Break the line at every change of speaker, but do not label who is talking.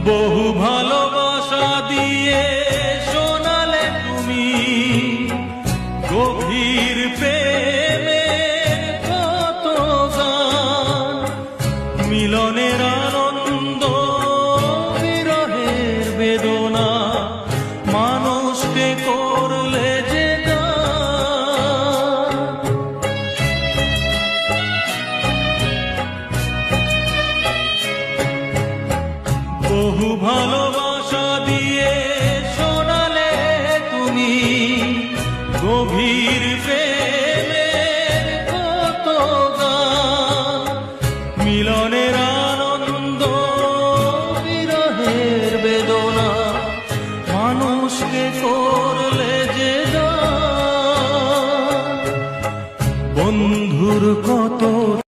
বহু ভালোবাসা দিয়ে শোনালে তুমি গভীর প্রেমের কত গান, মিলনের আনন্দ বিরহের বেদনা, মানুষকে করলে যে গান। বহু ভালোবাসা দিয়ে শোনালে তুমি গভীর